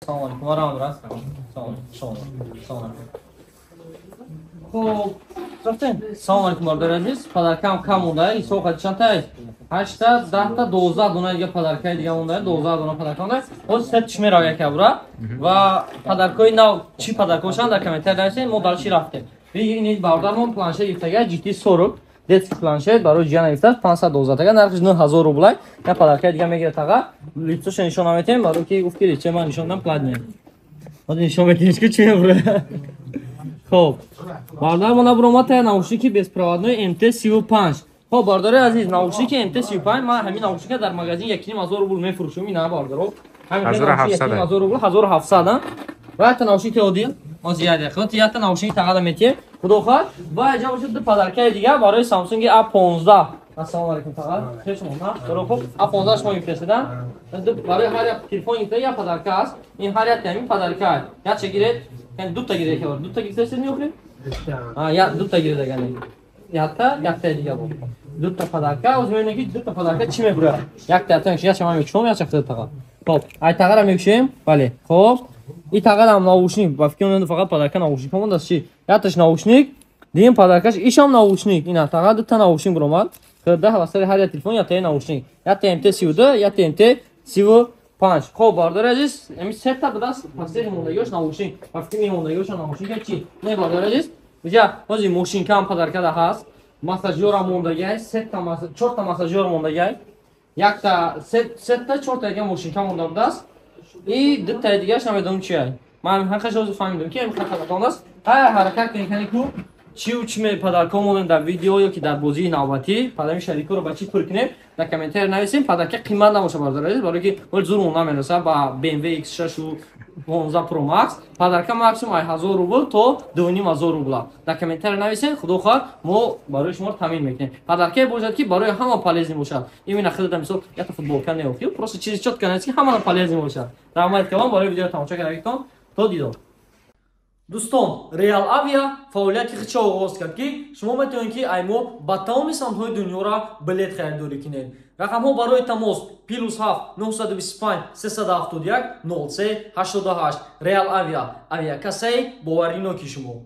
Assalomu alaykum. Varam rast. Assalomu alaykum. Xo'p, rafting. Assalomu alaykum bardosh aziz. Padarkam kam unda, so'qat chantay. 8 ta, 10 ta, 12 donaga padarka degan unda, 12 dona padarka unda. O'z set shmera aka bura va padarkoy nav chi padarka o'shan da kommentariyada model chi rafting. Ve yeni bardarmon planshet yiftaga GT40 детский планшет барои ҷияна ифтад 512 тага нархиш 9000 рублай. Я подарка дига мегира тага. Лицош нишон наметем барои ки гуфт ки чема нишондам кладме. Вот нишон метем ки чема бура. Xo'p. Barдар mana buromata наушники беспроводной MT35. Xo'p, бардори азиз, наушники MT35 ма ҳамин наушника дар магазин 1500 рубл мефурӯшам, ина бардаро. Ҳамин 1500 рубл, 1700. Ва та наушники одил. Озияде. Хот я та наушники тага метем. Худохвар ва ҷа бошад падаркаи дига барои Samsung A15. Ассалому алайкум тага. Хеш шумо. Дороф A15 шумо мефрестадан. Барои ҳар як телефони та я падарка аст. Ин ҳар як ҳамин падарка. Я че гиред? Ин ду та гиред ки бар. Ду та гиред не охри? Я ду та гиред агане. Я та дига бо. Ду та падарка, оз мебинем ки ду та падарка чи мебура. Як та я шама мекушам, я чахта тага. Хоп, ай тага ра мекушем. Бале. Хоп. И тага дам наушник. Ба фикр менам фақат падарка наушник монда чи. Яташ наушник. Дим падаркаш ишам наушник. Ина тага ду та наушник буромад. Хирда ҳавасари ҳар як телефон я та наушник. Я та MT32, я та MT35. Хоб бардор азиз, эми сетта будас пастери монда ёш наушник. Ба фикр монда ёш наушник чи. Не бардор азиз. Бижа, ози мошинкам падарка да ҳаст. Массажёра мондагай, сетта массаж, 4 та массажёр мондагай. Якта сетта 4 та мошинка монда будас. И ду та дигаш намедонам чиай. Ман ҳақаш оз фаҳмидам ки эми хататон аст. Ҳар ҳаракат мекани ку чи ме падарка монем дар видео ё ки дар бозии навбатӣ падами шарикоро ба чи пур кунем дар комментария нависем. Падарка қимат набоша бардор азиз, барои ки оли зурмон наменаса ба BMW X6 15 Pro Max падарка максимум 1000 рубл то 2500 рубл. Дар комментария нависем, худохвар мо барои шумо тамин мекунем. Падарка бошад ки барои ҳама полезни бошад. Именно худам мисол я та футболка не офил, просто чизи чотка наст ки ҳама полезни бошад. Равмат калом барои видео тамошо кардагитон. То дидор. Дӯстон, Real Avia фаъолияти худро оғоз кард ки шумо метавонед ки мо ба тамоми самтҳои дунёро билет харидорӣ кунед. Рақамҳо барои тамос +7 925 371 03 88. Real Avia, авиакасаи бовариноки шумо.